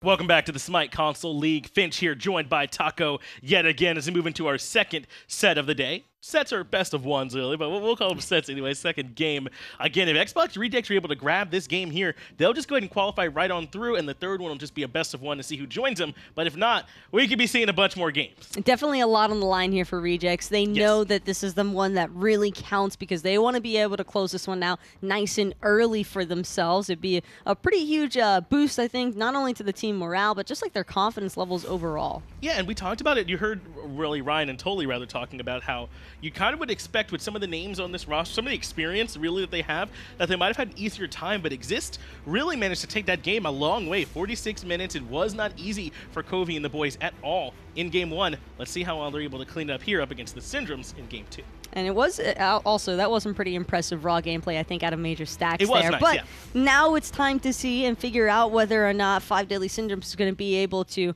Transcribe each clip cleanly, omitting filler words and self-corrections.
Welcome back to the Smite Console League. Finch here, joined by Taco yet again as we move into our second set of the day. Sets are best of ones, really, but we'll call them sets anyway. Second game. Again, if Xbox Rejectss are able to grab this game here, they'll just go ahead and qualify right on through, and the third one will just be a best of one to see who joins them. But if not, we could be seeing a bunch more games. Definitely a lot on the line here for Rejectss. They know that this is the one that really counts because they want to be able to close this one out nice and early for themselves. It'd be a pretty huge boost, I think, not only to the team morale, but just like their confidence levels overall. Yeah, and we talked about it. You heard really Ryan and Tolly rather talking about how you kind of would expect with some of the names on this roster, some of the experience really that they have, that they might have had an easier time, but xCovi really managed to take that game a long way. 46 minutes. It was not easy for Xcovi and the boys at all in game one. Let's see how well they're able to clean it up here up against the Syndromes in game two. And it was also, that was some pretty impressive raw gameplay, I think, out of Major Stacks it was there. Nice, but yeah. Now it's time to see and figure out whether or not 5 Deadly Syndromes is going to be able to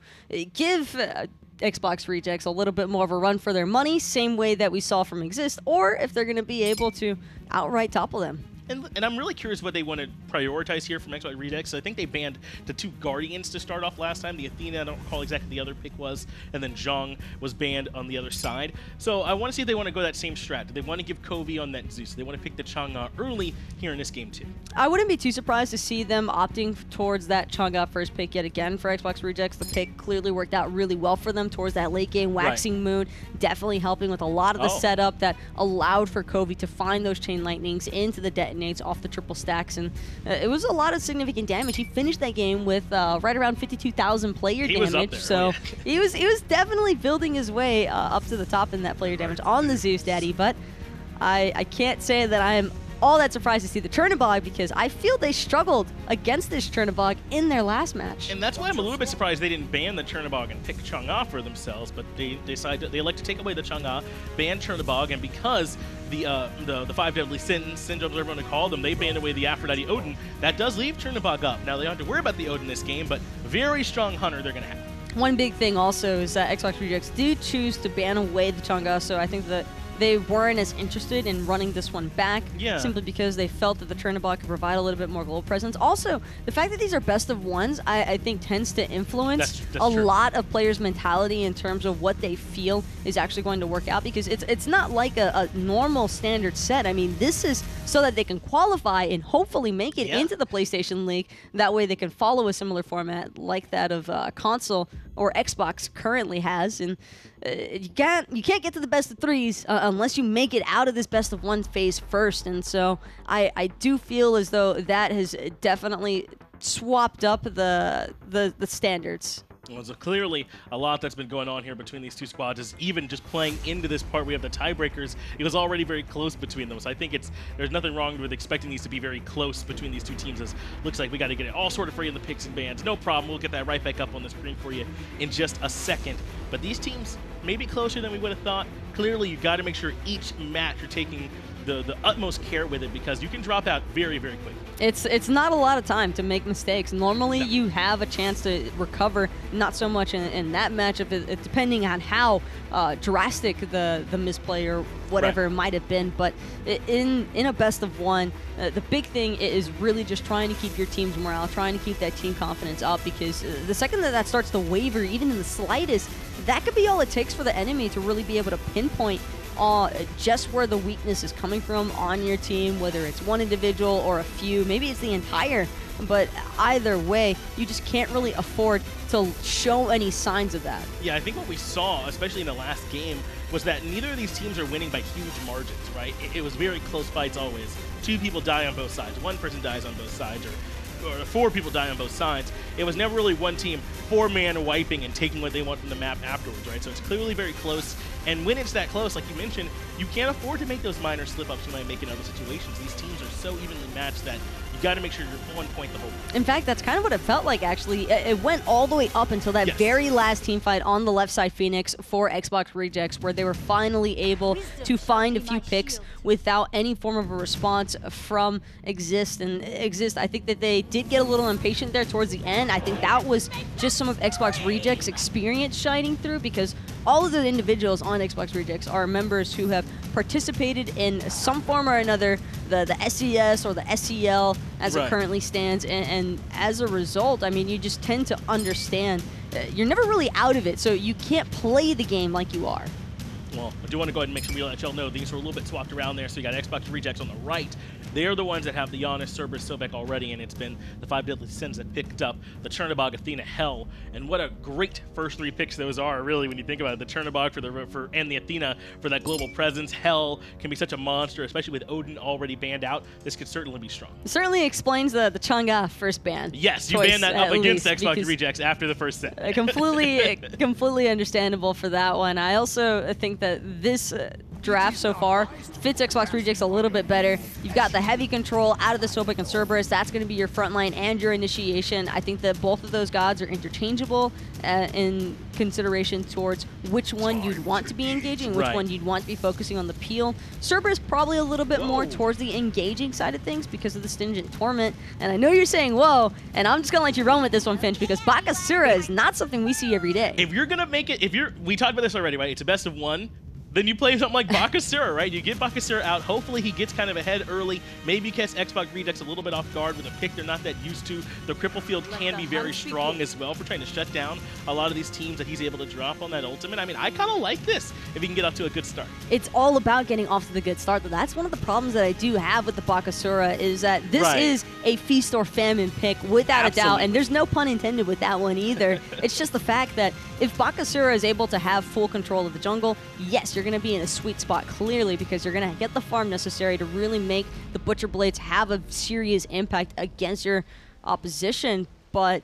give Xbox Rejectss a little bit more of a run for their money, same way that we saw from xCovi, or if they're going to be able to outright topple them. And I'm really curious what they want to prioritize here from Xbox Rejectss. I think they banned the 2 Guardians to start off last time. The Athena, I don't recall exactly the other pick was, and then Zhong was banned on the other side. So I want to see if they want to go that same strat. Do they want to give Xcovi on that Zeus? Do they want to pick the Chang'e early here in this game too? I wouldn't be too surprised to see them opting towards that Chang'e first pick yet again for Xbox Rejectss. The pick clearly worked out really well for them towards that late game waxing moon, definitely helping with a lot of the setup that allowed for Xcovi to find those chain lightnings into the detonates off the triple stacks, and it was a lot of significant damage. He finished that game with right around 52,000 player damage, so he was definitely building his way up to the top in that player damage on the Zeus Daddy. But I can't say that I am all that surprised to see the Chernobog, because I feel they struggled against this Chernobog in their last match. And that's why I'm a little bit surprised they didn't ban the Chernobog and pick Chang'e for themselves, but they decided they elect to take away the Chang'e, ban Chernobog, and because the 5 Deadly Syndromes, everyone to call them, they banned away the Aphrodite Odin. That does leave Chernobog up. Now they don't have to worry about the Odin this game, but very strong hunter they're going to have. One big thing also is that Xbox Rejectss did choose to ban away the Chang'e, so I think that they weren't as interested in running this one back, simply because they felt that the Chernobog could provide a little bit more global presence. Also, the fact that these are best of ones, I think tends to influence that's a lot of players' mentality in terms of what they feel is actually going to work out, because it's not like a normal standard set. I mean, this is so that they can qualify and hopefully make it into the PlayStation League. That way they can follow a similar format like that of console or Xbox currently has, and you can't get to the best of threes unless you make it out of this best of one phase first. And so I do feel as though that has definitely swapped up the standards. Well, so clearly a lot that's been going on here between these two squads is even just playing into this part. We have the tiebreakers. It was already very close between them, so I think there's nothing wrong with expecting these to be very close between these two teams. As looks like we got to get it all sorted for you in the picks and bans. No problem. We'll get that right back up on the screen for you in just a second. But these teams may be closer than we would have thought. Clearly, you got to make sure each match you're taking the utmost care with it, because you can drop out very, very quickly. It's not a lot of time to make mistakes. Normally, you have a chance to recover, not so much in that matchup, depending on how drastic the misplay or whatever it might have been. But in a best of one, the big thing is really just trying to keep your team's morale, trying to keep that team confidence up, because the second that starts to waver, even in the slightest, that could be all it takes for the enemy to really be able to pinpoint just where the weakness is coming from on your team, whether it's one individual or a few, maybe it's the entire, but either way, you just can't really afford to show any signs of that. Yeah, I think what we saw, especially in the last game, was that neither of these teams are winning by huge margins, right? It was very close fights always. 2 people die on both sides, 1 person dies on both sides, or 4 people die on both sides. It was never really one team 4-man wiping and taking what they want from the map afterwards, right? So it's clearly very close, and when it's that close, like you mentioned, you can't afford to make those minor slip-ups you might make in other situations. These teams are so evenly matched that you got to make sure you're on point the whole time. In fact, that's kind of what it felt like, actually. It went all the way up until that very last team fight on the left side Phoenix for Xbox Rejectss, where they were finally able to find a few picks without any form of a response from xCovi. And xCovi, I think that they did get a little impatient there towards the end. I think that was just some of Xbox Rejectss experience shining through, because all of the individuals on Xbox Rejectss are members who have participated in some form or another, the SES or the SCL as it currently stands, and as a result, I mean, you just tend to understand you're never really out of it, so you can't play the game like you are. Well, I do want to go ahead and make sure we let y'all know these are a little bit swapped around there. So you got Xbox Rejectss on the right. They're the ones that have the Janus, Cerberus, Sobek already, and it's been the 5 Deadly Sins that picked up the Chernobog, Athena, Hell. And what a great first 3 picks those are, really, when you think about it. The Chernobog and the Athena for that global presence. Hell can be such a monster, especially with Odin already banned out. This could certainly be strong. It certainly explains the Chang'e first ban. Yes, you banned that up against Xbox Rejectss after the first set. completely understandable for that one. I also think that this draft so far fits Xbox Rejectss a little bit better. You've got the heavy control out of the Sobek and Cerberus. That's going to be your front line and your initiation. I think that both of those gods are interchangeable in consideration towards which one you'd want to be engaging, which one you'd want to be focusing on the peel. Cerberus probably a little bit more towards the engaging side of things because of the Stingent Torment. And I know you're saying, whoa, and I'm just going to let you run with this one, Finch, because Bakasura is not something we see every day. If you're going to make it, we talked about this already, right? It's a best of 1. Then you play something like Bakasura, right? You get Bakasura out. Hopefully he gets kind of ahead early. Maybe catch Xbox Rejectss a little bit off guard with a pick they're not that used to. The cripple field can be very strong as well for trying to shut down a lot of these teams that he's able to drop on that ultimate. I mean, I kind of like this if he can get off to a good start. It's all about getting off to the good start, though. That's one of the problems that I do have with the Bakasura is that this is a feast or famine pick without a doubt, and there's no pun intended with that one either. It's just the fact that if Bakasura is able to have full control of the jungle, yes, you're going to be in a sweet spot, clearly, because you're going to get the farm necessary to really make the Butcher Blades have a serious impact against your opposition. But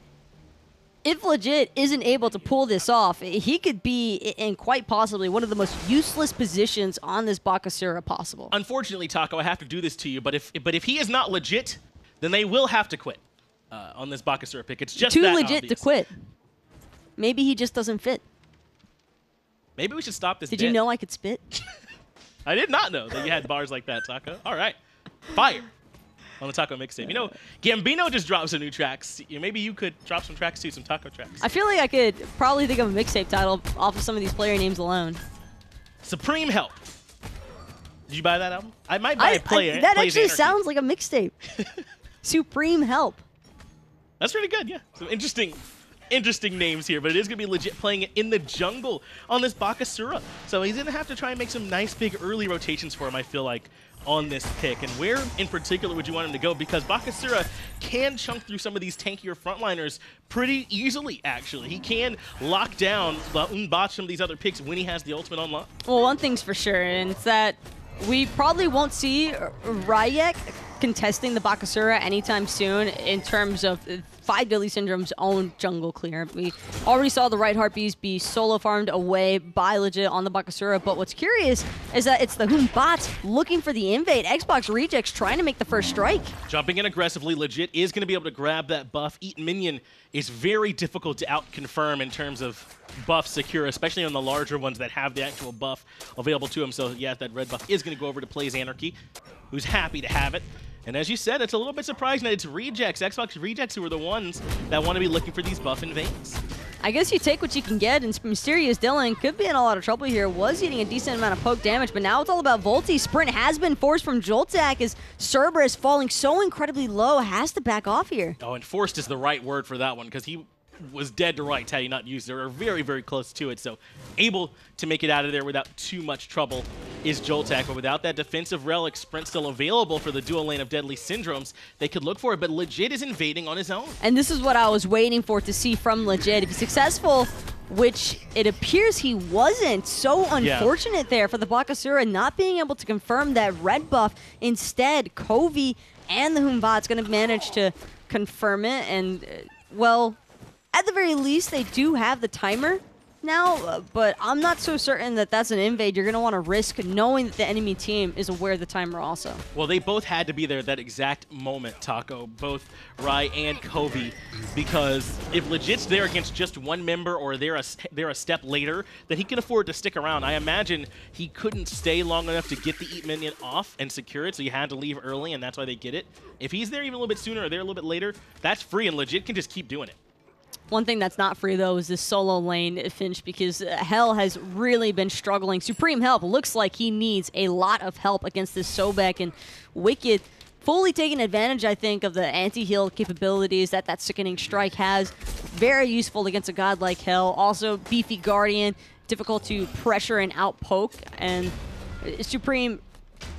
if Legit isn't able to pull this off, he could be in quite possibly one of the most useless positions on this Bakasura possible. Unfortunately, Taco, I have to do this to you, but if he is not legit, then they will have to quit on this Bakasura pick. It's just too that legit obvious to quit. Maybe he just doesn't fit. Maybe we should stop this. Did you know I could spit? I did not know that you had bars like that, Taco. All right. Fire on the Taco mixtape. You know, Gambino just dropped some new tracks. Maybe you could drop some tracks too, some Taco tracks. I feel like I could probably think of a mixtape title off of some of these player names alone. SupremeHelp. Did you buy that album? I might buy a that actually sounds like a mixtape. SupremeHelp. That's pretty good, yeah. Some interesting names here, but it is going to be legit playing it in the jungle on this Bakasura. So he's going to have to try and make some nice big early rotations for him, I feel like, on this pick. And where in particular would you want him to go? Because Bakasura can chunk through some of these tankier frontliners pretty easily, actually. He can lock down, botch some of these other picks when he has the ultimate on lock. Well, one thing's for sure, and it's that we probably won't see Rygaklu contesting the Bakasura anytime soon in terms of 5 Deadly Syndrome's own jungle clear. We already saw the Right Heart Bees be solo farmed away by Legit on the Bakasura, but what's curious is that it's the Batz looking for the invade. Xbox Rejectss trying to make the first strike. Jumping in aggressively, Legit is going to be able to grab that buff. Eat minion is very difficult to out-confirm in terms of buff secure, especially on the larger ones that have the actual buff available to him. So yeah, that red buff is going to go over to PlaysAnarchy, who's happy to have it. And as you said, it's a little bit surprising that it's Rejectss, Xbox Rejectss, who are the ones that want to be looking for these buff invades. I guess you take what you can get, and MysteriousDylan could be in a lot of trouble here. Was eating a decent amount of poke damage, but now it's all about Vultie. Sprint has been forced from Joltak as Cerberus falling so incredibly low, has to back off here. Oh, and forced is the right word for that one, because he was dead to rights had he not used it, or very, very close to it. So able to make it out of there without too much trouble is Joltak, but without that defensive relic, Sprint still available for the dual lane of Deadly Syndromes. They could look for it, but Legit is invading on his own. And this is what I was waiting for to see from Legit. If he's successful, which it appears he wasn't, so unfortunate there for the Bakasura not being able to confirm that red buff. Instead, xCovi and the Batz going to manage to confirm it, and, well, at the very least, they do have the timer now, but I'm not so certain that that's an invade you're going to want to risk knowing that the enemy team is aware of the timer also. Well, they both had to be there at that exact moment, Taco, both Rai and xCovi, because if Legit's there against just one member or they're a step later, then he can afford to stick around. I imagine he couldn't stay long enough to get the Eat Minion off and secure it, so he had to leave early, and that's why they get it. If he's there even a little bit sooner or there a little bit later, that's free, and Legit can just keep doing it. One thing that's not free, though, is this solo lane finish, because Hell has really been struggling. SupremeHelp looks like he needs a lot of help against this Sobek, and Wicked fully taking advantage, I think, of the anti-heal capabilities that that Sickening Strike has. Very useful against a god like Hell. Also, beefy Guardian, difficult to pressure and outpoke, and Supreme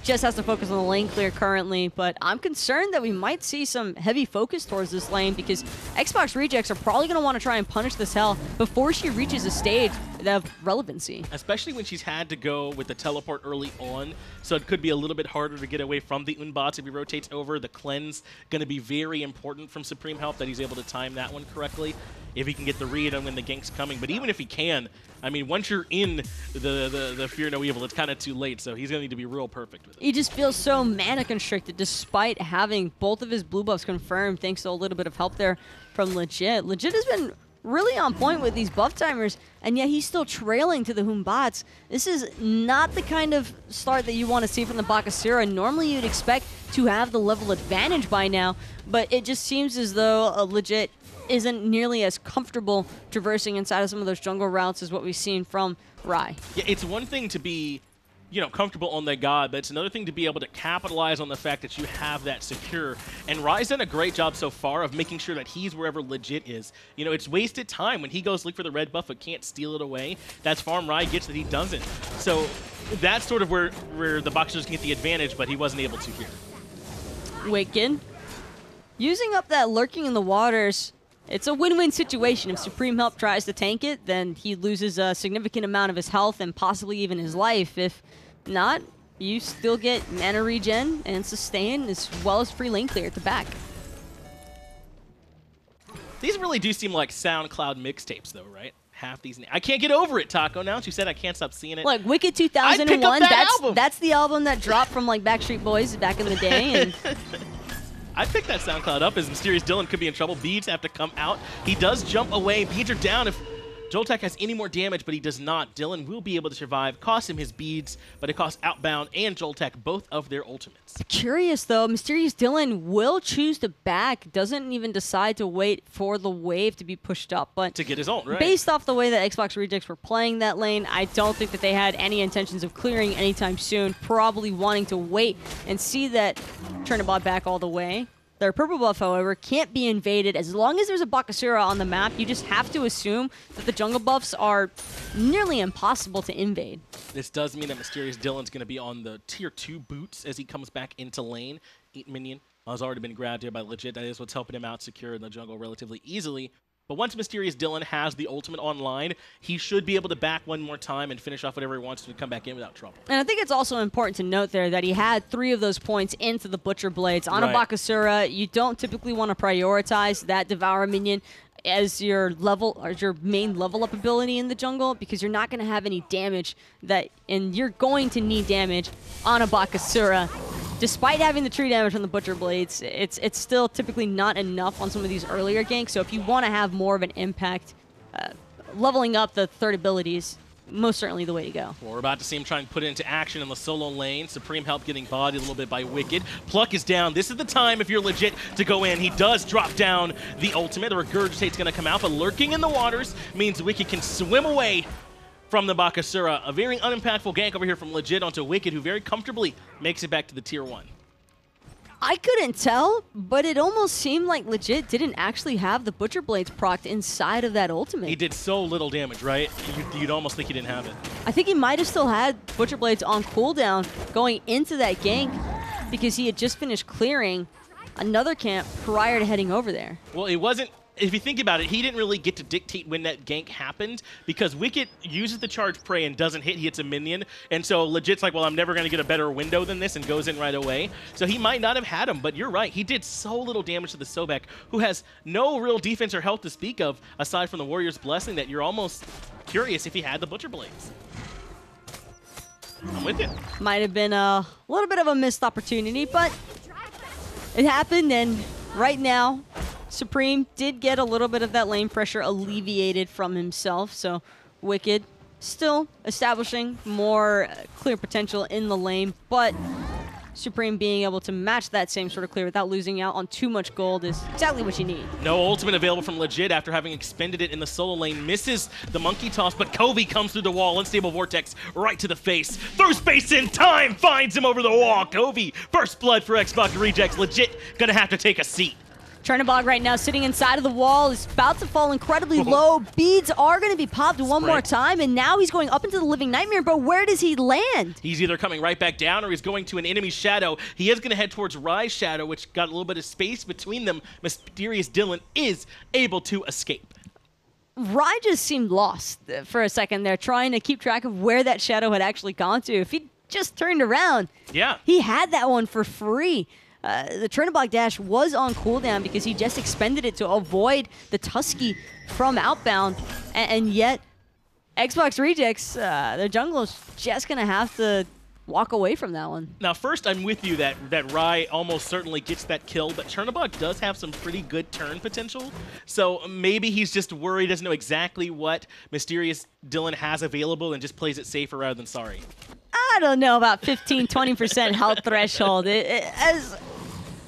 just has to focus on the lane clear currently, but I'm concerned that we might see some heavy focus towards this lane, because Xbox Rejectss are probably going to want to try and punish this Hell before she reaches a stage of relevancy. Especially when she's had to go with the teleport early on, so it could be a little bit harder to get away from the Unbots if he rotates over. The cleanse going to be very important from SupremeHelp, that he's able to time that one correctly. If he can get the read on when the gank's coming, but even if he can, I mean, once you're in the Fear No Evil, it's kind of too late, so he's going to need to be real perfect with it. He just feels so mana constricted despite having both of his blue buffs confirmed thanks to a little bit of help there from Legit. Legit has been really on point with these buff timers, and yet he's still trailing to the Humbats. This is not the kind of start that you want to see from the Bakasura. Normally you'd expect to have the level advantage by now, but it just seems as though Legit isn't nearly as comfortable traversing inside of some of those jungle routes as what we've seen from Rai. Yeah, it's one thing to be, you know, comfortable on the god, but it's another thing to be able to capitalize on the fact that you have that secure. And Rai's done a great job so far of making sure that he's wherever Legit is. You know, it's wasted time when he goes look for the red buff but can't steal it away. That's farm Rai gets that he doesn't. So that's sort of where the Boxers can get the advantage, but he wasn't able to here. Wicked using up that lurking in the waters. It's a win-win situation. If SupremeHelp tries to tank it, then he loses a significant amount of his health and possibly even his life. If not, you still get mana regen and sustain, as well as free lane clear at the back. These really do seem like SoundCloud mixtapes, though, right? Half these. I can't get over it, Taco. Now that you said I can't stop seeing it. Like Wicked 2001, that's the album that dropped from like Backstreet Boys back in the day. And I picked that SoundCloud up as MysteriousDylan could be in trouble. Beads have to come out. He does jump away. Beads are down if Joltak has any more damage, but he does not. Dylan will be able to survive. Cost him his beads, but it costs Outbound and Joltak both of their ultimates. Curious, though. MysteriousDylan will choose to back. Doesn't even decide to wait for the wave to be pushed up. But to get his ult, right? Based off the way that Xbox Rejectss were playing that lane, I don't think that they had any intentions of clearing anytime soon. Probably wanting to wait and see that Chernobog back all the way. Their purple buff, however, can't be invaded. As long as there's a Bakasura on the map, you just have to assume that the jungle buffs are nearly impossible to invade. This does mean that MysteriousDylan's going to be on the tier 2 boots as he comes back into lane. 8 minion has already been grabbed here by Legit. That is what's helping him out secure in the jungle relatively easily. But once MysteriousDylan has the ultimate online, he should be able to back one more time and finish off whatever he wants to come back in without trouble. And I think it's also important to note there that he had 3 of those points into the Butcher Blades. On a Bakasura, you don't typically want to prioritize that Devour minion as your level or your main level up ability in the jungle, because you're not going to have any damage and you're going to need damage on a Bakasura. Despite having the tree damage on the Butcher Blades, it's still typically not enough on some of these earlier ganks. So if you want to have more of an impact, leveling up the third abilities, most certainly the way to go. Well, we're about to see him try and put it into action in the solo lane. SupremeHelp getting bodied a little bit by Wicked. Pluck is down. This is the time, if you're Legit, to go in. He does drop down the ultimate. The Regurgitate's going to come out, but lurking in the waters means Wicked can swim away from the Bakasura. A very unimpactful gank over here from Legit onto Wicked, who very comfortably makes it back to the tier 1. I couldn't tell, but it almost seemed like Legit didn't actually have the Butcher Blades procced inside of that ultimate. He did so little damage, right? You'd almost think he didn't have it. I think he might have still had Butcher Blades on cooldown going into that gank, because he had just finished clearing another camp prior to heading over there. Well, it wasn't. If you think about it, he didn't really get to dictate when that gank happened, because Wicked uses the charge prey and doesn't hit, he hits a minion. And so Legit's like, well, I'm never going to get a better window than this, and goes in right away. So he might not have had him, but you're right. He did so little damage to the Sobek, who has no real defense or health to speak of, aside from the Warrior's Blessing, that you're almost curious if he had the Butcher Blades. I'm with you. Might have been a little bit of a missed opportunity, but it happened, and right now, Supreme did get a little bit of that lane pressure alleviated from himself, so Wicked still establishing more clear potential in the lane, but Supreme being able to match that same sort of clear without losing out on too much gold is exactly what you need. No ultimate available from Legit after having expended it in the solo lane. Misses the monkey toss, but XCovi comes through the wall. Unstable Vortex right to the face. Through space in time, finds him over the wall. XCovi, first blood for Xbox Rejectss. Legit gonna have to take a seat. Chernobog right now sitting inside of the wall is about to fall incredibly low. Beads are going to be popped one more time, and now he's going up into the Living Nightmare, but where does he land? He's either coming right back down or he's going to an enemy shadow. He is going to head towards Rye's shadow, which got a little bit of space between them. MysteriousDylan is able to escape. Rye just seemed lost for a second there, trying to keep track of where that shadow had actually gone to. If he just turned around, he had that one for free. The Chernobog dash was on cooldown because he just expended it to avoid the Tusky from Outbound, and yet Xbox Rejectss, their jungler's just going to have to walk away from that one. Now, first, I'm with you that Rye almost certainly gets that kill, but Chernobog does have some pretty good turn potential, so maybe he's just worried, doesn't know exactly what MysteriousDylan has available and just plays it safer rather than sorry. I don't know about 15-20% health threshold.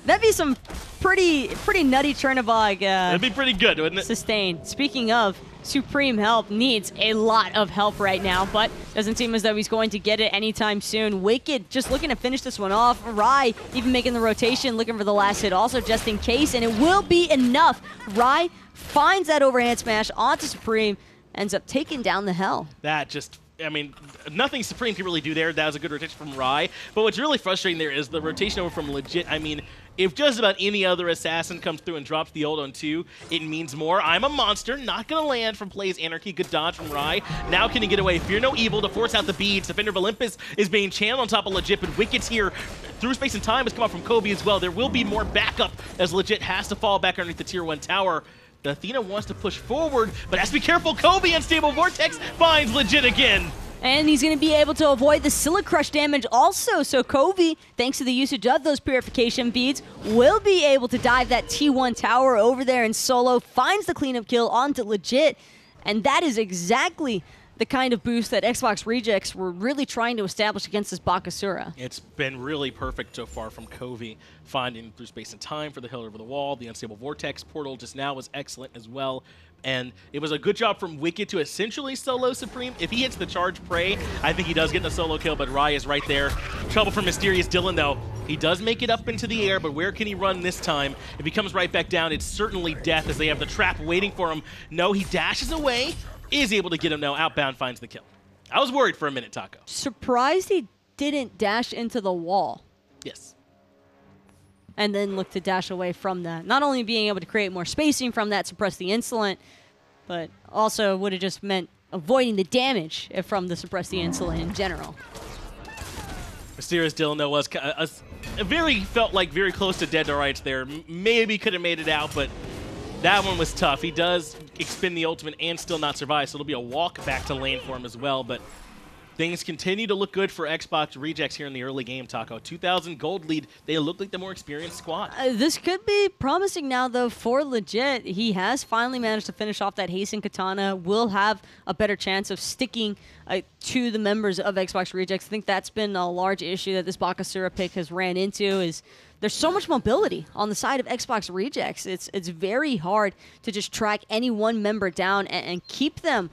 That'd be some pretty nutty Chernobog. That'd be pretty good, wouldn't it? Sustain. Speaking of, SupremeHelp needs a lot of help right now, but doesn't seem as though he's going to get it anytime soon. Wicked just looking to finish this one off. Rye even making the rotation, looking for the last hit also just in case, and it will be enough. Rye finds that overhand smash onto Supreme, ends up taking down the Hell. That just... I mean, nothing Supreme can really do there. That was a good rotation from Rye. But what's really frustrating there is the rotation over from Legit. I mean, if just about any other assassin comes through and drops the ult on 2, it means more. I'm a monster, not going to land from PlaysAnarchy. Good dodge from Rye. Now can he get away? Fear no evil to force out the beads. Defender of Olympus is being channeled on top of Legit, but Wicked's here. Through space and time has come out from XCovi as well. There will be more backup as Legit has to fall back underneath the tier 1 tower. The Athena wants to push forward, but has to be careful. XCovi, Unstable Vortex, finds Legit again. And he's going to be able to avoid the Scylla Crush damage also. So XCovi, thanks to the usage of those purification beads, will be able to dive that T1 tower over there in solo, finds the cleanup kill onto Legit. And that is exactly the kind of boost that Xbox Rejectss were really trying to establish against this Bakasura. It's been really perfect so far from XCovi, finding through space and time for the hill over the wall. The Unstable Vortex portal just now was excellent as well. And it was a good job from Wicked to essentially solo Supreme. If he hits the charge prey, I think he does get the solo kill, but Rye is right there. Trouble for MysteriousDylan, though. He does make it up into the air, but where can he run this time? If he comes right back down, it's certainly death as they have the trap waiting for him. No, he dashes away, is able to get him now. Outbound finds the kill. I was worried for a minute, Taco. Surprised he didn't dash into the wall. Yes. And then look to dash away from that. Not only being able to create more spacing from that, suppress the Insolent, but also would have just meant avoiding the damage from the suppress the Insolent in general. MysteriousDylan, though, was felt like very close to dead to rights there. Maybe could have made it out, but that one was tough. He does expend the ultimate and still not survive, so it'll be a walk back to lane for him as well. But things continue to look good for Xbox Rejectss here in the early game, Taco. 2,000 gold lead. They look like the more experienced squad. This could be promising now, though, for Legit. He has finally managed to finish off that Hasten Katana. Will have a better chance of sticking to the members of Xbox Rejectss. I think that's been a large issue that this Bakasura pick has ran into, is there's so much mobility on the side of Xbox Rejectss. It's very hard to just track any one member down and keep them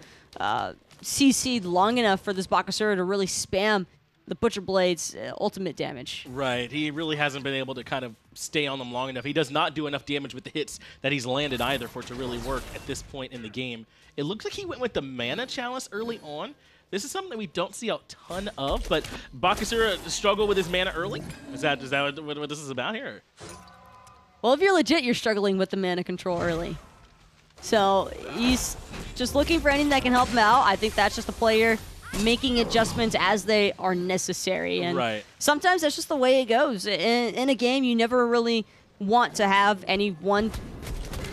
CC'd long enough for this Bakasura to really spam the Butcher Blade's ultimate damage. Right. He really hasn't been able to kind of stay on them long enough. He does not do enough damage with the hits that he's landed either for it to really work at this point in the game. It looks like he went with the Mana Chalice early on. This is something that we don't see a ton of, but Bakasura struggled with his mana early? Is that what this is about here? Well, if you're Legit, you're struggling with the mana control early. So he's just looking for anything that can help him out. I think that's just the player making adjustments as they are necessary. And sometimes that's just the way it goes. In a game, you never really want to have any one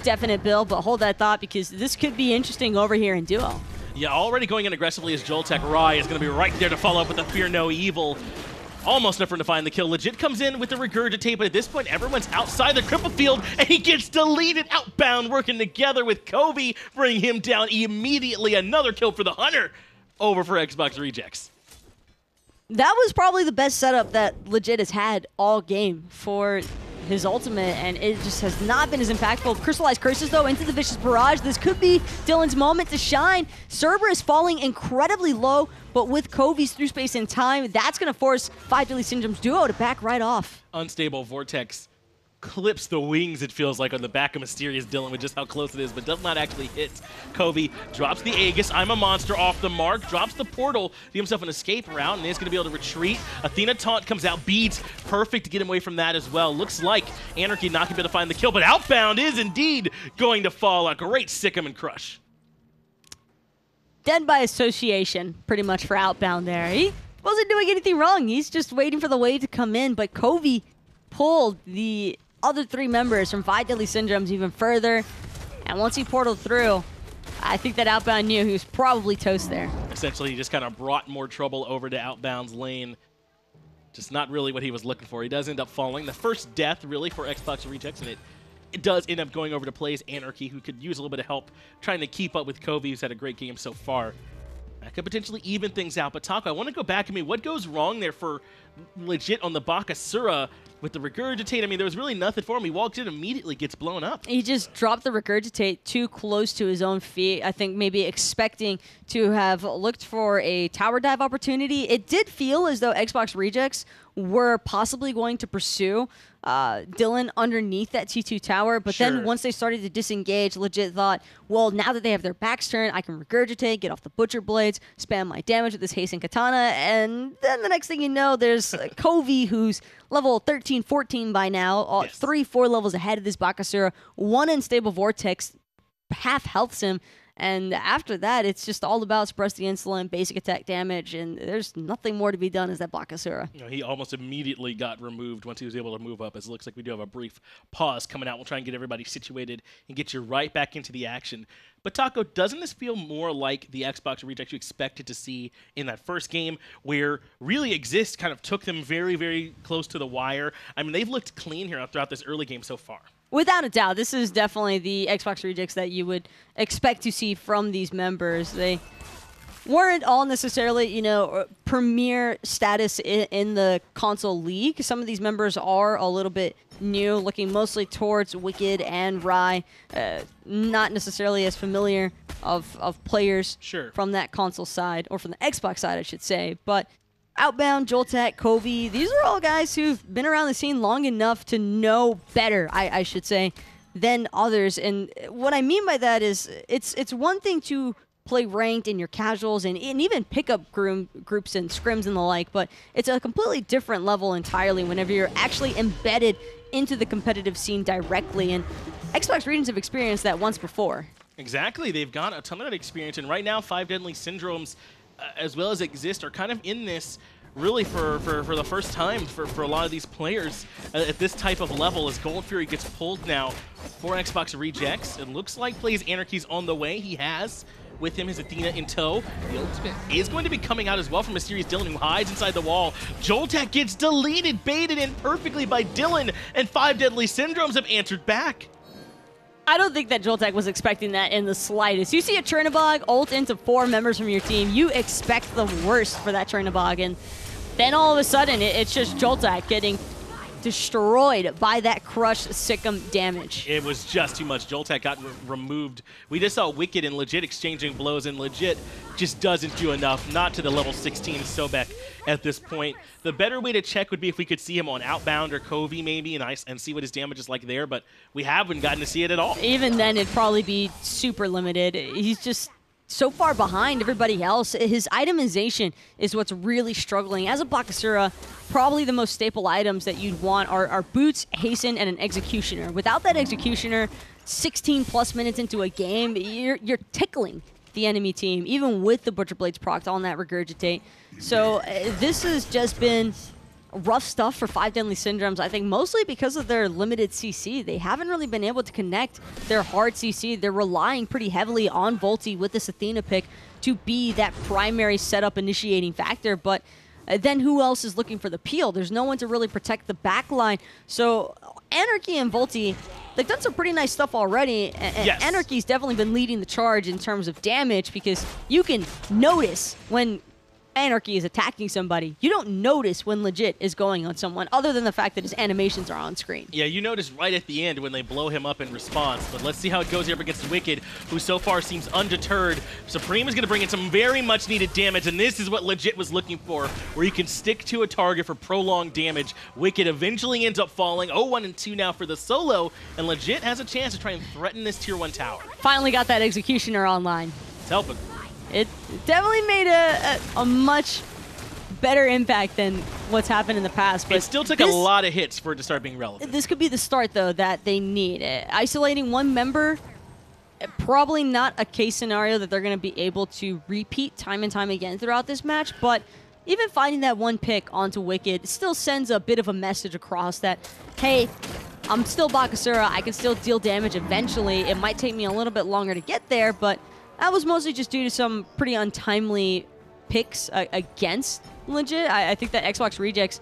definite build, but hold that thought because this could be interesting over here in duo. Yeah, already going in aggressively as Joltak. Rye is going to be right there to follow up with the Fear No Evil. Almost enough for him to find the kill. Legit comes in with the Regurgitate, but at this point, everyone's outside the cripple field, and he gets deleted. Outbound working together with XCovi, bring him down immediately. Another kill for the Hunter over for Xbox Rejectss. That was probably the best setup that Legit has had all game for his ultimate, and it just has not been as impactful. Crystallized Curses, though, into the Vicious Barrage. This could be Dylan's moment to shine. Cerberus falling incredibly low, but with Kovi's through space and time, that's going to force 5 Deadly Syndrome's duo to back right off. Unstable Vortex clips the wings, it feels like, on the back of MysteriousDylan with just how close it is, but does not actually hit Kovi. Drops the Aegis, I'm a monster, off the mark, drops the portal to give himself an escape route, and is going to be able to retreat. Athena taunt comes out, beats, perfect to get him away from that as well. Looks like Anarchy not going to be able to find the kill, but Outbound is indeed going to fall. A great Sick'em and crush. Dead by association, pretty much, for Outbound there. He wasn't doing anything wrong. He's just waiting for the wave to come in, but Kovi pulled the other 3 members from 5 Deadly Syndromes even further, and once he portaled through, I think that Outbound knew he was probably toast there. Essentially, he just kind of brought more trouble over to Outbound's lane. Just not really what he was looking for. He does end up falling. The first death, really, for Xbox Rejectss, and it does end up going over to PlaysAnarchy, who could use a little bit of help trying to keep up with Kovi, who's had a great game so far. That could potentially even things out. But Taco, I want to go back. I mean, what goes wrong there for Legit on the Bakasura with the Regurgitate? I mean, there was really nothing for him. He walks in, immediately gets blown up. He just dropped the Regurgitate too close to his own feet. I think maybe expecting to have looked for a tower dive opportunity. It did feel as though Xbox Rejectss were possibly going to pursue Dylan underneath that T2 tower, but then once they started to disengage, Legit thought, well, now that they have their backs turned, I can Regurgitate, get off the Butcher Blades, spam my damage with this Hasten Katana, and then the next thing you know, there's Kovi, who's level 13, 14 by now, 3-4 levels ahead of this Bakasura, 1 Unstable Vortex, half healths him, and after that, it's just all about suppress the insolent, basic attack damage, and there's nothing more to be done as that Bakasura. You know, he almost immediately got removed once he was able to move up, as it looks like we do have a brief pause coming out. We'll try and get everybody situated and get you right back into the action. But Taco, doesn't this feel more like the Xbox Rejectss you expected to see in that first game, where really Exist kind of took them very, very close to the wire? I mean, they've looked clean here throughout this early game so far. Without a doubt, this is definitely the Xbox Rejectss that you would expect to see from these members. They weren't all necessarily, you know, premier status in the console league. Some of these members are a little bit new, looking mostly towards Wicked and Rye. Not necessarily as familiar of players from that console side, or from the Xbox side, I should say. But Outbound, JoltakFromXbox, these are all guys who've been around the scene long enough to know better, I should say, than others. And what I mean by that is it's one thing to play ranked in your casuals and even pickup groups and scrims and the like, but it's a completely different level entirely whenever you're actually embedded into the competitive scene directly. And Xbox Regions have experienced that once before. Exactly. They've got a ton of that experience. And right now, 5 Deadly Syndromes, as well as Exist, are kind of in this really for the first time for a lot of these players at this type of level, as Gold Fury gets pulled now for Xbox Rejectss. It looks like PlaysAnarchy's on the way. He has with him his Athena in tow. The ultimate is going to be coming out as well from MysteriousDylan, who hides inside the wall. Joltak gets deleted, baited in perfectly by Dylan, and 5 Deadly Syndromes have answered back. I don't think that Joltak was expecting that in the slightest. You see a Chernobog ult into 4 members from your team, you expect the worst for that Chernobog, and then all of a sudden, it's just Joltak getting destroyed by that crushed Sick'em damage. It was just too much. Joltak got removed. We just saw Wicked and Legit exchanging blows, and Legit just doesn't do enough, not to the level 16 Sobek at this point. The better way to check would be if we could see him on Outbound or Kovi maybe and see what his damage is like there, but we haven't gotten to see it at all. Even then, it'd probably be super limited. He's just so far behind everybody else. His itemization is what's really struggling. As a Bakasura, probably the most staple items that you'd want are boots, hasten, and an executioner. Without that executioner, 16+ minutes into a game, you're tickling the enemy team, even with the Butcher Blades procced on that Regurgitate. So this has just been rough stuff for 5 Deadly Syndromes, I think mostly because of their limited CC. They haven't really been able to connect their hard CC. They're relying pretty heavily on imVultie with this Athena pick to be that primary setup initiating factor, but then who else is looking for the peel? There's no one to really protect the backline. So Anarchy and imVultie, they've done some pretty nice stuff already, and yes, Anarchy's definitely been leading the charge in terms of damage, because you can notice when Anarchy is attacking somebody, you don't notice when Legit is going on someone, other than the fact that his animations are on screen. Yeah, you notice right at the end when they blow him up in response, but let's see how it goes here against Wicked, who so far seems undeterred. Supreme is going to bring in some very much needed damage, and this is what Legit was looking for, where you can stick to a target for prolonged damage. Wicked eventually ends up falling, 0-1 and 2 now for the solo, and Legit has a chance to try and threaten this tier 1 tower. Finally got that Executioner online. It's helping. It definitely made a much better impact than what's happened in the past. But it still took a lot of hits for it to start being relevant. This could be the start, though, that they need. Isolating one member, probably not a case scenario that they're going to be able to repeat time and time again throughout this match, but even finding that one pick onto Wicked still sends a bit of a message across that, hey, I'm still Bakasura, I can still deal damage eventually. It might take me a little bit longer to get there, but that was mostly just due to some pretty untimely picks against Legit. I think that Xbox Rejectss,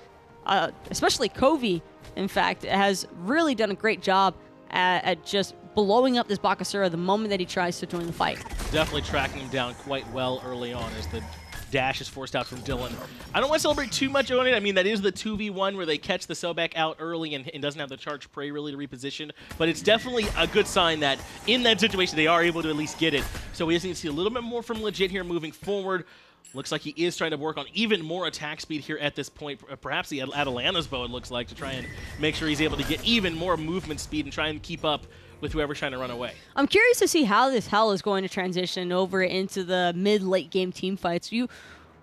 especially xCovi, in fact, has really done a great job at just blowing up this Bakasura the moment that he tries to join the fight. Definitely tracking him down quite well early on as the dash is forced out from Dylan. I don't want to celebrate too much on it. I mean, that is the 2v1 where they catch the Sobek out early and doesn't have the charged prey really to reposition. But it's definitely a good sign that in that situation they are able to at least get it. So we just need to see a little bit more from Legit here moving forward. Looks like he is trying to work on even more attack speed here at this point. Perhaps the Atlanta's bow, it looks like, to try and make sure he's able to get even more movement speed and try and keep up with whoever's trying to run away. I'm curious to see how this hell is going to transition over into the mid-late game team fights. You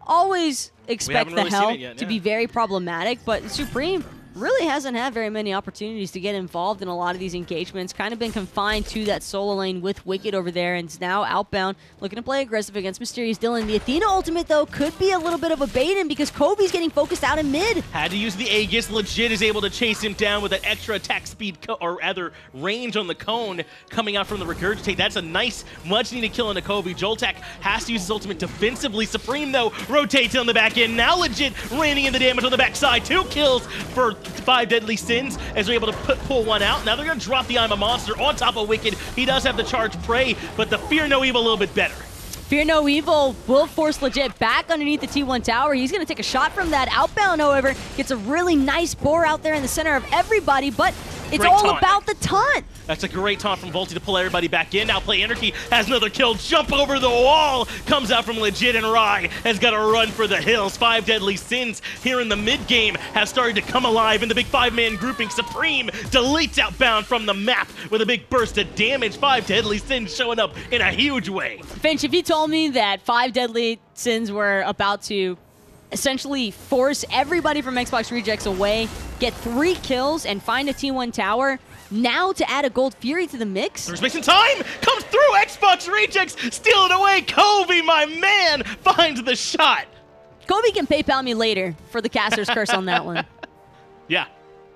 always expect the hell to be very problematic, but Supreme really hasn't had very many opportunities to get involved in a lot of these engagements. Kind of been confined to that solo lane with Wicked over there, and is now outbound, looking to play aggressive against MysteriousDylan. The Athena ultimate, though, could be a little bit of a bait-in because xCovi's getting focused out in mid. Had to use the Aegis. Legit is able to chase him down with that extra attack speed, or rather range on the cone coming out from the Regurgitate. That's a nice, much-needed kill on xCovi. Joltak has to use his ultimate defensively. Supreme, though, rotates on the back end. Now Legit raining in the damage on the backside. 2 kills for 5 Deadly Sins as they're able to pull one out. Now they're going to drop the I'm a Monster on top of Wicked. He does have the charged prey, but the Fear No Evil a little bit better. Fear No Evil will force Legit back underneath the T1 tower. He's going to take a shot from that. Outbound, however, gets a really nice bore out there in the center of everybody, but it's all about the taunt. That's a great taunt from imVultie to pull everybody back in. Now PlayAnarchy has another kill. Jump over the wall. Comes out from Legit, and Ry has got to run for the hills. 5 Deadly Sins here in the mid-game have started to come alive in the big 5-man grouping. Supreme deletes Outbound from the map with a big burst of damage. 5 Deadly Sins showing up in a huge way. Finch, if you told me that 5 Deadly Sins were about to essentially force everybody from Xbox Rejectss away, get 3 kills, and find a T1 tower, now to add a Gold Fury to the mix? There's missing time! Comes through! Xbox Rejectss steal it away! xCovi, my man, finds the shot! xCovi can PayPal me later for the caster's curse on that one. Yeah.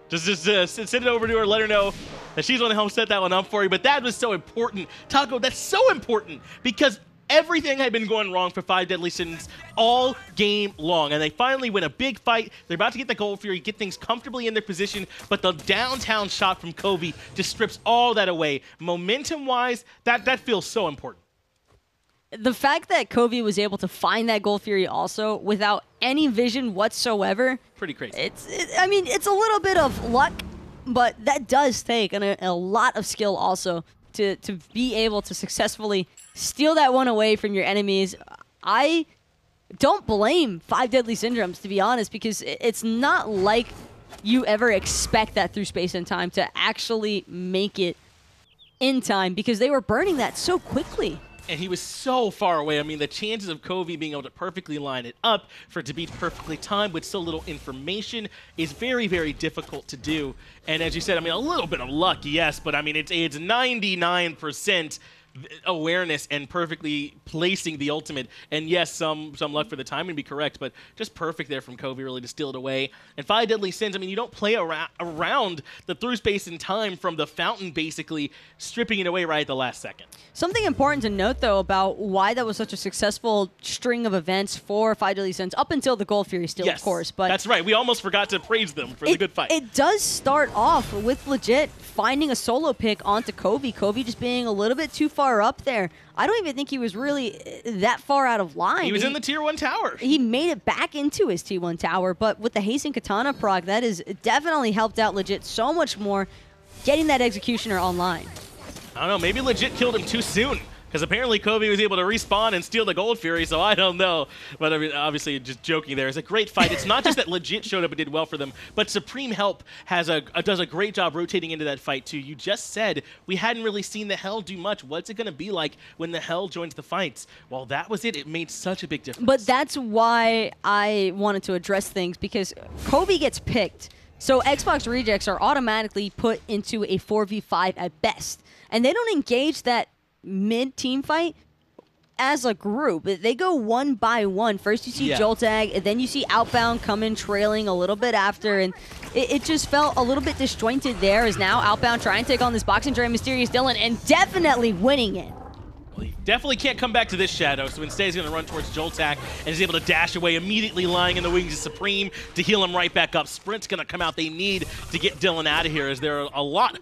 Just send it over to her, let her know that she's the one to help set that one up for you. But that was so important. Taco, that's so important because everything had been going wrong for 5 Deadly Sins all game long, and they finally win a big fight. They're about to get the Gold Fury, get things comfortably in their position, but the downtown shot from xCovi just strips all that away. Momentum-wise, that feels so important. The fact that xCovi was able to find that Gold Fury also without any vision whatsoever, pretty crazy. I mean, it's a little bit of luck, but that does take a lot of skill also to be able to successfully steal that one away from your enemies. I don't blame 5 Deadly Syndromes, to be honest, because it's not like you ever expect that through space and time to actually make it in time, because they were burning that so quickly. And he was so far away. I mean, the chances of xCovi being able to perfectly line it up for it to be perfectly timed with so little information is very, very difficult to do. And as you said, I mean, a little bit of luck, yes, but I mean, it's 99% awareness and perfectly placing the ultimate. And yes, some luck for the timing to be correct, but just perfect there from xCovi really to steal it away. And 5 Deadly Sins, I mean, you don't play around the through space and time from the fountain basically stripping it away right at the last second. Something important to note, though, about why that was such a successful string of events for 5 Deadly Sins, up until the Gold Fury steal, yes, of course. But that's right. We almost forgot to praise them for the good fight. It does start off with Legit finding a solo pick onto xCovi. xCovi just being a little bit too far far up there. I don't even think he was really that far out of line. He was in the tier 1 tower. He made it back into his T1 tower, but with the Hasten Katana proc, that has definitely helped out Legit so much more, getting that Executioner online. I don't know, maybe Legit killed him too soon, because apparently xCovi was able to respawn and steal the Gold Fury, so I don't know. But I mean, obviously, just joking there. It's a great fight. It's not just that Legit showed up and did well for them, but SupremeHelp does a great job rotating into that fight, too. You just said we hadn't really seen the Hell do much. What's it going to be like when the Hell joins the fights? Well, that was it. It made such a big difference. But that's why I wanted to address things, because xCovi gets picked. So Xbox Rejectss are automatically put into a 4v5 at best. And they don't engage that mid-team fight as a group. They go one by one. First you see Joltak, and then you see Outbound come in trailing a little bit after, and it just felt a little bit disjointed there, as now Outbound trying to take on this boxing giant MysteriousDylan and definitely winning it. Well, he definitely can't come back to this Shadow, so instead he's going to run towards Joltak and is able to dash away, immediately lying in the wings of Supreme to heal him right back up. Sprint's going to come out. They need to get Dylan out of here, as there are a lot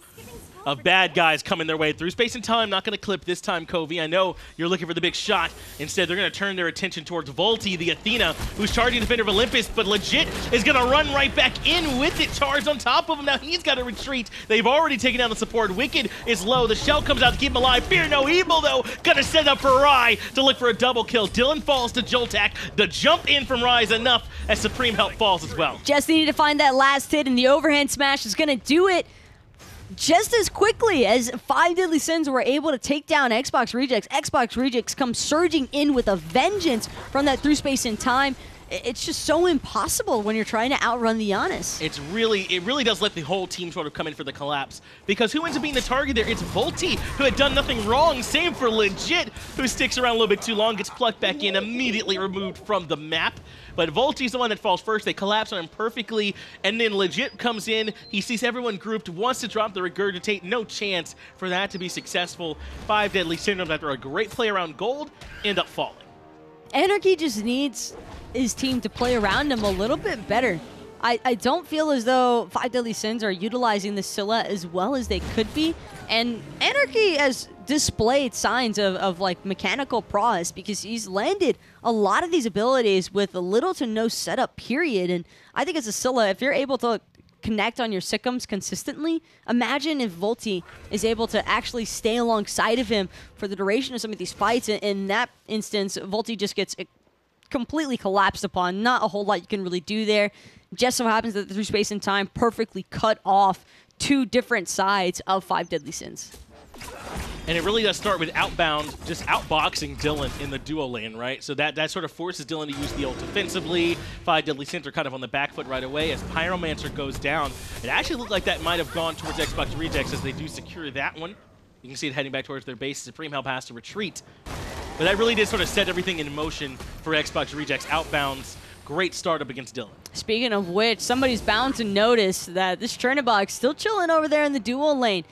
of bad guys coming their way through space and time. Not going to clip this time, xCovi. I know you're looking for the big shot. Instead, they're going to turn their attention towards imVultie, the Athena, who's charging Defender of Olympus, but Legit is going to run right back in with it, charged on top of him. Now he's got to retreat. They've already taken down the support. Wicked is low. The shell comes out to keep him alive. Fear no evil, though. Going to set up for Rai to look for a double kill. Dylan falls to Joltak. The jump in from Rai is enough, as SupremeHelp falls as well. Just needed to find that last hit, and the overhand smash is going to do it just as quickly as 5 Deadly Sins were able to take down Xbox Rejectss. Xbox Rejectss come surging in with a vengeance from that through space and time. It's just so impossible when you're trying to outrun the Janus. It really does let the whole team sort of come in for the collapse, because who ends up being the target there? It's imVultie, who had done nothing wrong, save for Legit, who sticks around a little bit too long, gets plucked back in, immediately removed from the map. But imVultie's the one that falls first. They collapse on him perfectly, and then Legit comes in. He sees everyone grouped, wants to drop the Regurgitate. No chance for that to be successful. 5 Deadly Syndromes, after a great play around gold, end up falling. Anarchy just needs his team to play around him a little bit better. I don't feel as though 5 Deadly Sins are utilizing the Scylla as well as they could be, and Anarchy has displayed signs of like mechanical prowess, because he's landed a lot of these abilities with little to no setup period. And I think as a Scylla, if you're able to connect on your Sycoms consistently, imagine if imVultie is able to actually stay alongside of him for the duration of some of these fights. In that instance, imVultie just gets completely collapsed upon. Not a whole lot you can really do there. Just so happens that through space and time perfectly cut off 2 different sides of 5 Deadly Sins. And it really does start with Outbound just outboxing Dylan in the duo lane, right? So that sort of forces Dylan to use the ult defensively. 5 Deadly Sins are kind of on the back foot right away as Pyromancer goes down. It actually looked like that might have gone towards Xbox Rejectss, as they do secure that one. You can see it heading back towards their base. SupremeHelp has to retreat. But that really did sort of set everything in motion for Xbox Rejectss. Outbound's great startup against Dylan. Speaking of which, somebody's bound to notice that this Chernobog's still chilling over there in the duo lane.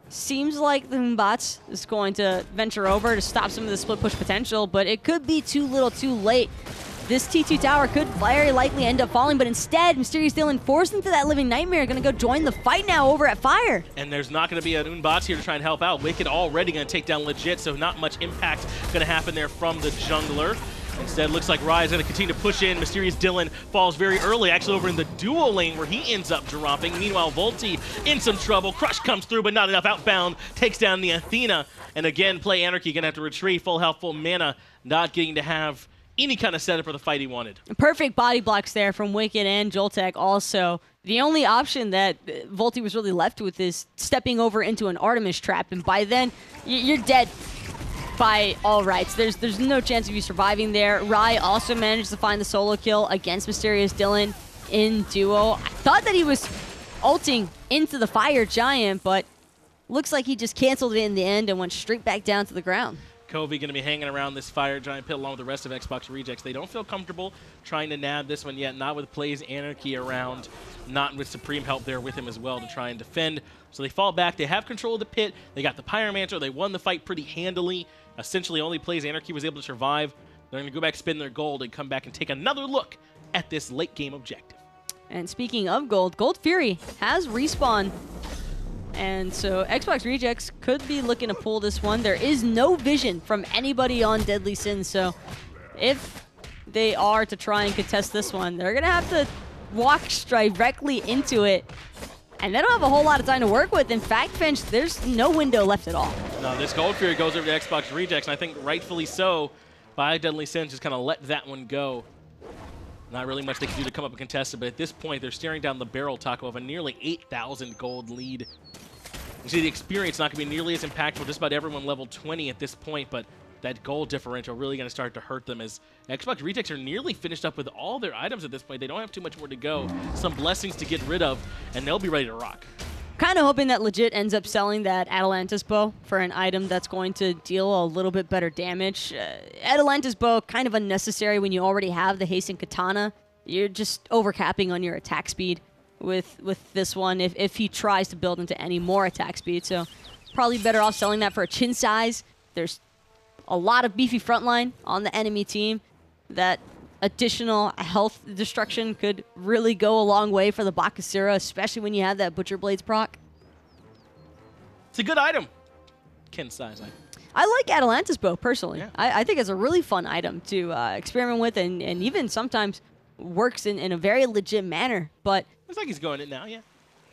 Seems like the Batz is going to venture over to stop some of the split push potential, but it could be too little too late. This T2 tower could very likely end up falling, but instead, MysteriousDylan forced into that living nightmare, going to go join the fight now over at Fire. And there's not going to be an Batz here to try and help out. Wicked already going to take down Legit, so not much impact going to happen there from the jungler. Instead, looks like Rai is going to continue to push in. MysteriousDylan falls very early, actually over in the duo lane, where he ends up dropping. Meanwhile, imVultie in some trouble. Crush comes through, but not enough. Outbound takes down the Athena. And again, PlaysAnarchy going to have to retreat. Full health, full mana, not getting to have any kind of setup for the fight he wanted. Perfect body blocks there from Wicked and Joltak also. The only option that imVultie was really left with is stepping over into an Artemis trap, and by then, you're dead. By all rights. There's no chance of you surviving there. Rai also managed to find the solo kill against MysteriousDylan in duo. I thought that he was ulting into the Fire Giant, but looks like he just canceled it in the end and went straight back down to the ground. xCovi going to be hanging around this Fire Giant pit along with the rest of Xbox Rejectss. They don't feel comfortable trying to nab this one yet, not with PlaysAnarchy around, not with SupremeHelp there with him as well to try and defend. So they fall back. They have control of the pit. They got the Pyromancer. They won the fight pretty handily. Essentially, only PlaysAnarchy was able to survive. They're going to go back, spend their gold, and come back and take another look at this late-game objective. And speaking of gold, Gold Fury has respawned And so Xbox Rejectss could be looking to pull this one. There is no vision from anybody on Deadly Sin, so if they are to try and contest this one, they're going to have to walk directly into it, and they don't have a whole lot of time to work with. In fact, Finch, there's no window left at all. No, this Gold Fury goes over to Xbox Rejectss, and I think rightfully so by Deadly Sin, just kind of let that one go. Not really much they can do to come up and contest it, but at this point, they're staring down the barrel, Taco, of a nearly 8,000 gold lead. You see, the experience not going to be nearly as impactful. Just about everyone level 20 at this point, but that gold differential really going to start to hurt them as Xbox Rejectss are nearly finished up with all their items at this point. They don't have too much more to go. Some blessings to get rid of, and they'll be ready to rock. Kind of hoping that Legit ends up selling that Atalantis bow for an item that's going to deal a little bit better damage. Atalantis bow, kind of unnecessary when you already have the Hasten Katana. You're just overcapping on your attack speed with this one if he tries to build into any more attack speed. So probably better off selling that for a chin size. There's a lot of beefy frontline on the enemy team. That additional health destruction could really go a long way for the Bakasura, especially when you have that Butcher Blades proc. It's a good item. Kin size item. I like Atalantis bow, personally. Yeah. I think it's a really fun item to experiment with, and even sometimes works in a very legit manner. But looks like he's going it now, yeah.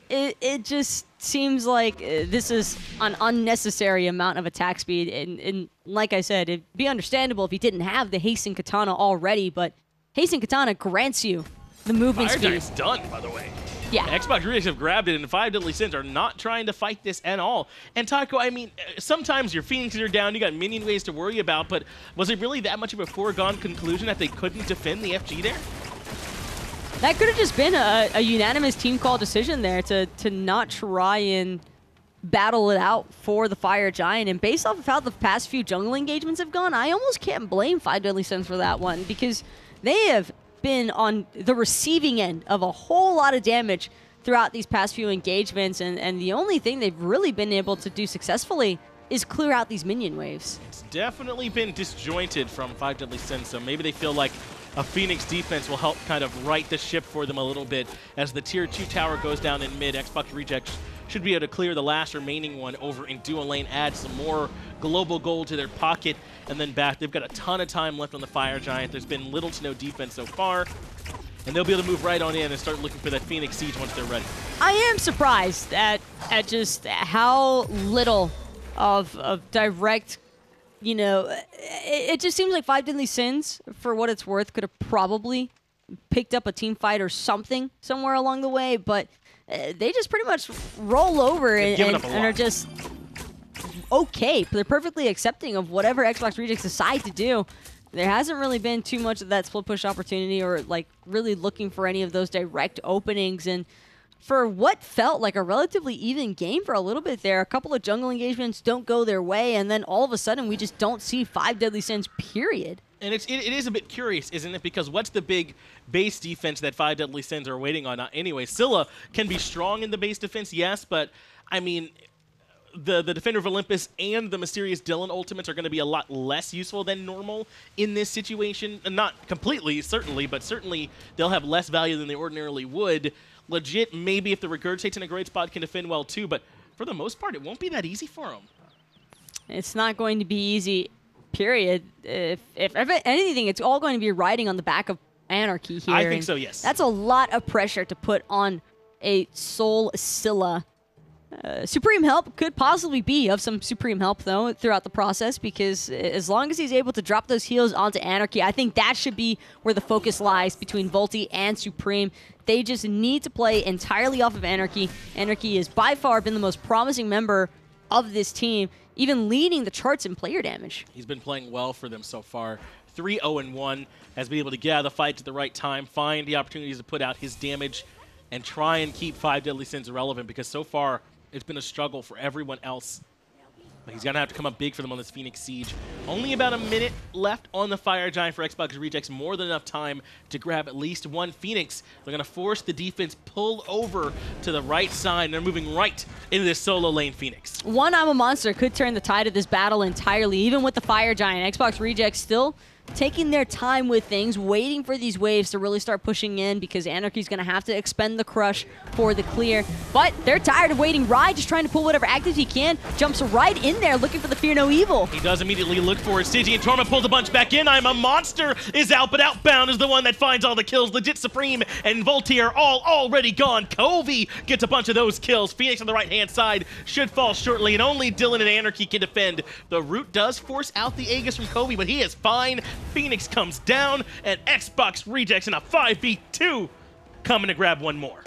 It just seems like this is an unnecessary amount of attack speed. And like I said, it'd be understandable if you didn't have the Hasten Katana already, but Hasten Katana grants you the movement Fire speed. Giant's done, by the way. Yeah. Xbox Rejectss have grabbed it, and 5 Deadly Sins are not trying to fight this at all. And Taco, I mean, sometimes your Phoenixes are down, you got minion waves to worry about, but was it really that much of a foregone conclusion that they couldn't defend the FG there? That could have just been a unanimous team call decision there to not try and battle it out for the Fire Giant. And based off of how the past few jungle engagements have gone, I almost can't blame 5 Deadly Sins for that one, because they have been on the receiving end of a whole lot of damage throughout these past few engagements, and the only thing they've really been able to do successfully is clear out these minion waves. It's definitely been disjointed from 5 Deadly Sins, so maybe they feel like a Phoenix defense will help kind of right the ship for them a little bit. As the tier 2 tower goes down in mid, Xbox Rejectss should be able to clear the last remaining one over in dual lane, add some more global gold to their pocket, and then back. They've got a ton of time left on the Fire Giant. There's been little to no defense so far, and they'll be able to move right on in and start looking for that Phoenix Siege once they're ready. I am surprised at just how little of direct, you know, it just seems like 5 Deadly Sins, for what it's worth, could have probably picked up a team fight or something somewhere along the way, but they just pretty much roll over and are just okay. They're perfectly accepting of whatever Xbox Rejectss decide to do. There hasn't really been too much of that split push opportunity or like really looking for any of those direct openings. And for what felt like a relatively even game for a little bit there, a couple of jungle engagements don't go their way, and then all of a sudden we just don't see 5 Deadly Sins, period. And it is a bit curious, isn't it? Because what's the big base defense that 5 Deadly Sins are waiting on? Anyway, Scylla can be strong in the base defense, yes, but I mean, the Defender of Olympus and the MysteriousDylan ultimates are going to be a lot less useful than normal in this situation. Not completely, certainly, but certainly they'll have less value than they ordinarily would. Legit, maybe if the Regurgitate's in a great spot, can defend well too, but for the most part, it won't be that easy for them. It's not going to be easy, period. If anything, it's all going to be riding on the back of Anarchy here. I think so, yes. That's a lot of pressure to put on a Soul Scylla. SupremeHelp could possibly be of some Supreme help, though, throughout the process, because as long as he's able to drop those heals onto Anarchy, I think that should be where the focus lies between Vultie and Supreme. They just need to play entirely off of Anarchy. Anarchy has by far been the most promising member of this team, even leading the charts in player damage. He's been playing well for them so far. 3-0-1, has been able to get out of the fight at the right time, find the opportunities to put out his damage, and try and keep 5 Deadly Sins relevant, because so far it's been a struggle for everyone else. But he's going to have to come up big for them on this Phoenix Siege. Only about a minute left on the Fire Giant for Xbox Rejectss. More than enough time to grab at least one Phoenix. They're going to force the defense pull over to the right side. And they're moving right into this solo lane Phoenix. One I'm a Monster could turn the tide of this battle entirely, even with the Fire Giant. Xbox Rejectss still taking their time with things, waiting for these waves to really start pushing in because Anarchy's going to have to expend the crush for the clear. But they're tired of waiting. Rye just trying to pull whatever actives he can, jumps right in there looking for the Fear No Evil. He does immediately look for it. Stigi and Torma pulls a bunch back in. I'm a Monster is out, but Outbound is the one that finds all the kills. Legit Supreme and imVultie are all already gone. xCovi gets a bunch of those kills. Phoenix on the right-hand side should fall shortly, and only Dylan and Anarchy can defend. The root does force out the Aegis from xCovi, but he is fine. Phoenix comes down, and Xbox Rejectss in a 5v2 coming to grab one more.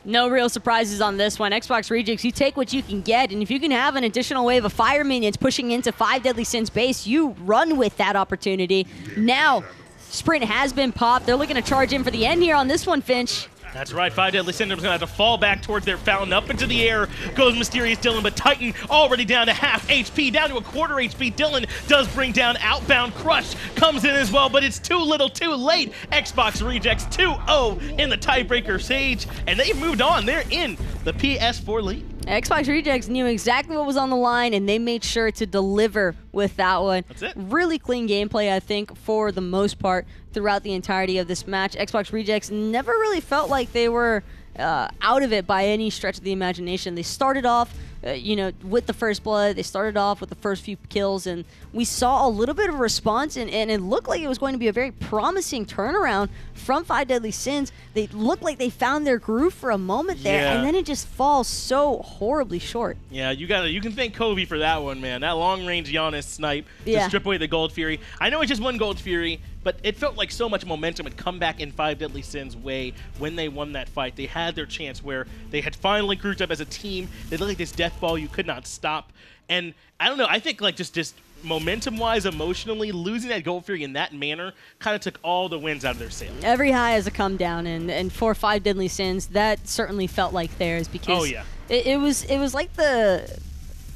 No real surprises on this one. Xbox Rejectss, you take what you can get, and if you can have an additional wave of fire minions pushing into 5 Deadly Sins base, you run with that opportunity. Now, Sprint has been popped. They're looking to charge in for the end here on this one, Finch. That's right, 5 Deadly Sins going to have to fall back towards their fountain. Up into the air goes MysteriousDylan, but Titan already down to half HP, down to a quarter HP. Dylan does bring down Outbound. Crush comes in as well, but it's too little too late. Xbox Rejectss 2-0 in the tiebreaker stage, and they've moved on. They're in the PS4 lead. Xbox Rejectss knew exactly what was on the line, and they made sure to deliver with that one. That's it. Really clean gameplay, I think, for the most part throughout the entirety of this match. Xbox Rejectss never really felt like they were out of it by any stretch of the imagination. They started off, with the first blood. They started off with the first few kills, and we saw a little bit of a response, and it looked like it was going to be a very promising turnaround from 5 Deadly Sins. They looked like they found their groove for a moment there, and then it just falls so horribly short. Yeah, you can thank xCovi for that one, man. That long-range Janus snipe to strip away the Gold Fury. I know it's just one Gold Fury, but it felt like so much momentum had come back in 5 Deadly Sins' way when they won that fight. They had their chance where they had finally grouped up as a team. They looked like this death ball you could not stop. And I don't know, I think like just momentum-wise, emotionally, losing that Gold Fury in that manner kind of took all the wins out of their sails. Every high has a come down, and for 5 Deadly Sins, that certainly felt like theirs because it was like the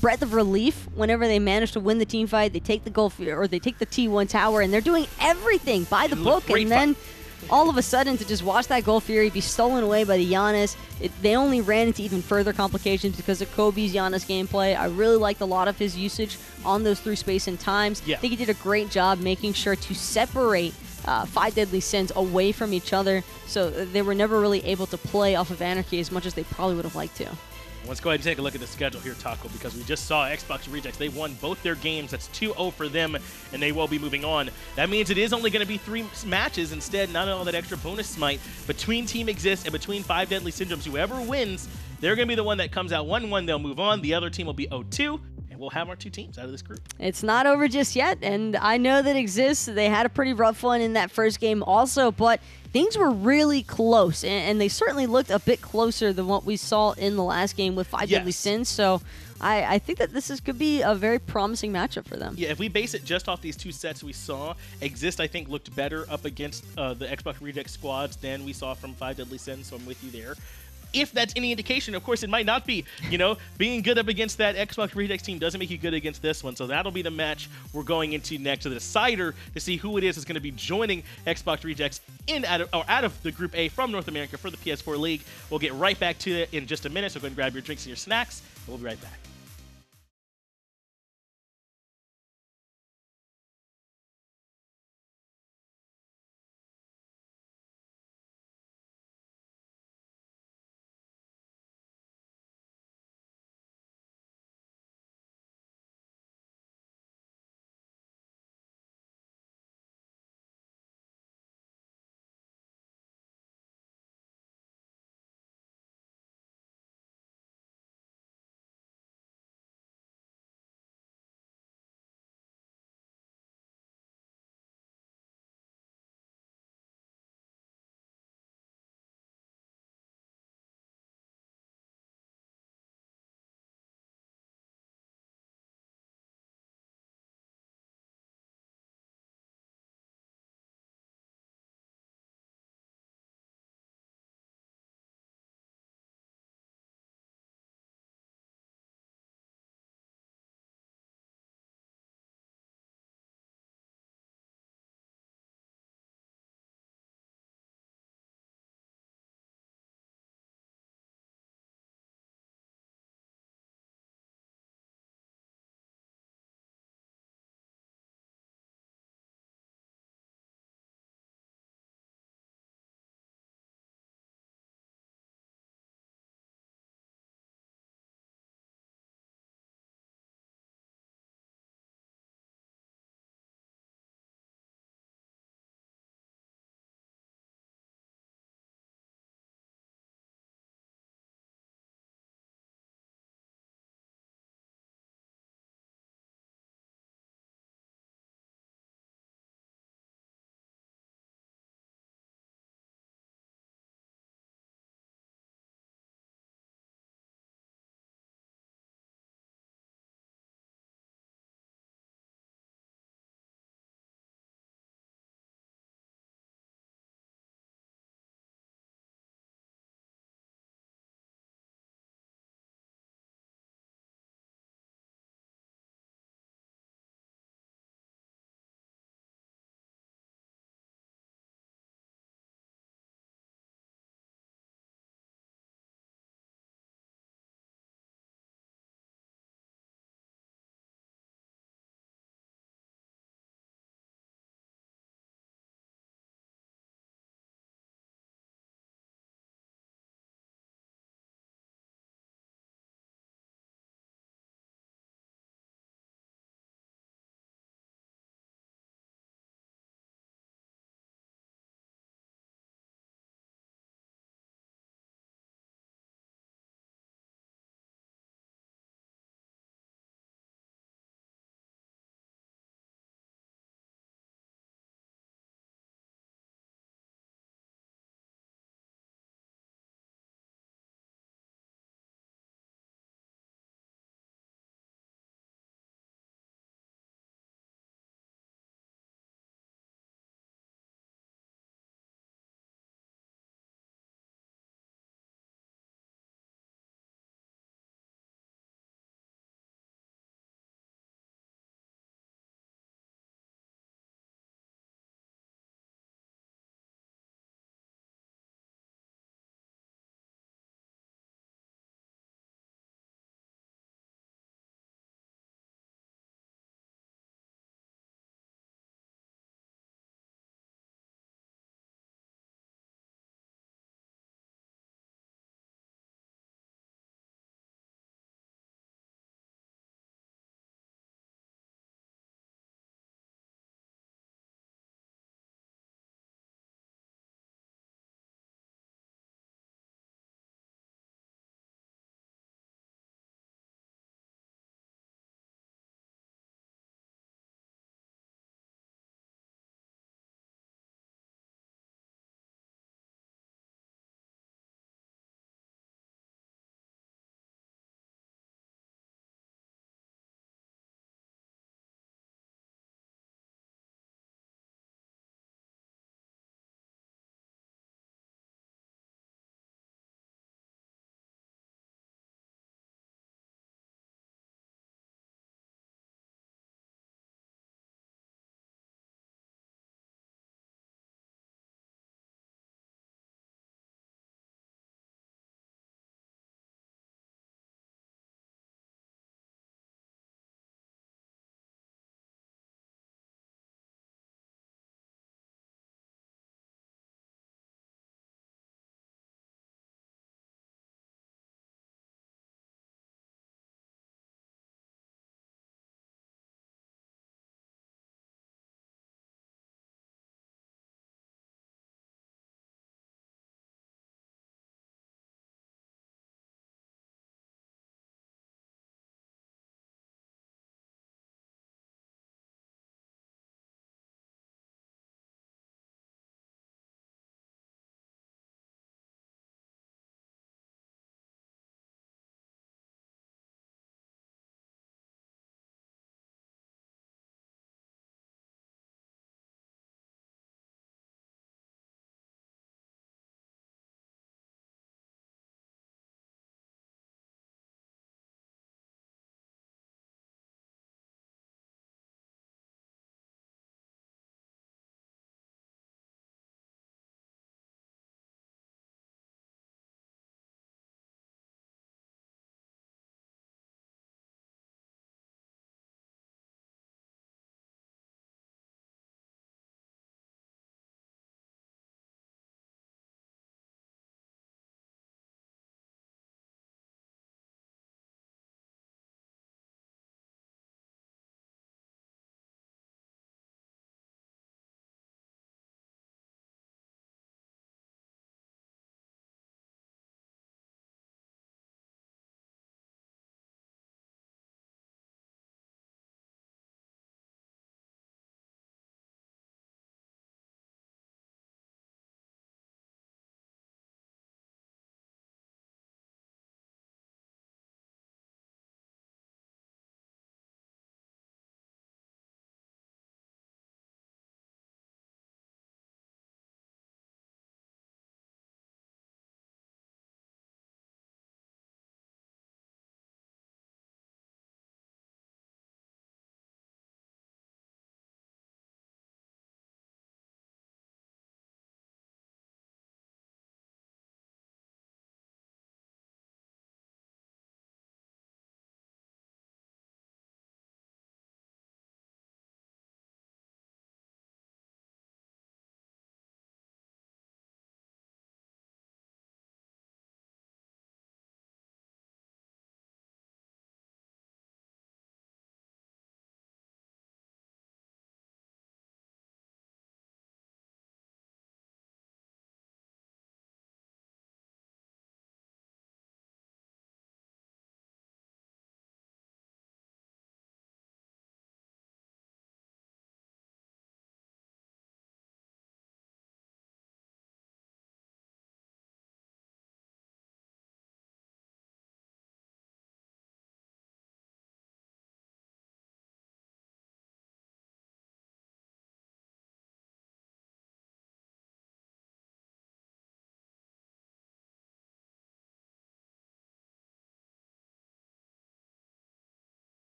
breath of relief whenever they manage to win the team fight. They take the Gold Fury, or they take the T1 tower, and they're doing everything by the book, and then all of a sudden to just watch that Gold Fury be stolen away by the Janus, they only ran into even further complications because of xCovi's Janus gameplay. I really liked a lot of his usage on those through space and times. I think he did a great job making sure to separate 5 Deadly Sins away from each other, so they were never really able to play off of Anarchy as much as they probably would have liked to. Let's go ahead and take a look at the schedule here, Taco, because we just saw Xbox Rejectss. They won both their games. That's 2-0 for them, and they will be moving on. That means it is only going to be 3 matches instead, not all that extra bonus smite. Between Team Exist and between 5 Deadly Syndromes, whoever wins, they're going to be the one that comes out 1-1. They'll move on. The other team will be 0-2. We'll have our 2 teams out of this group. It's not over just yet, and I know that Exists, they had a pretty rough one in that first game also, but things were really close, and they certainly looked a bit closer than what we saw in the last game with 5 Deadly Sins, so I think that this could be a very promising matchup for them. Yeah, if we base it just off these 2 sets we saw, Exist, I think, looked better up against the Xbox Rejectss squads than we saw from 5 Deadly Sins, so I'm with you there. If that's any indication, of course, it might not be. Being good up against that Xbox Rejectss team doesn't make you good against this one. So that'll be the match we're going into next, the decider to see who it is that's going to be joining Xbox Rejectss out of the Group A from North America for the PS4 League. We'll get right back to it in just a minute. So go ahead and grab your drinks and your snacks, and we'll be right back.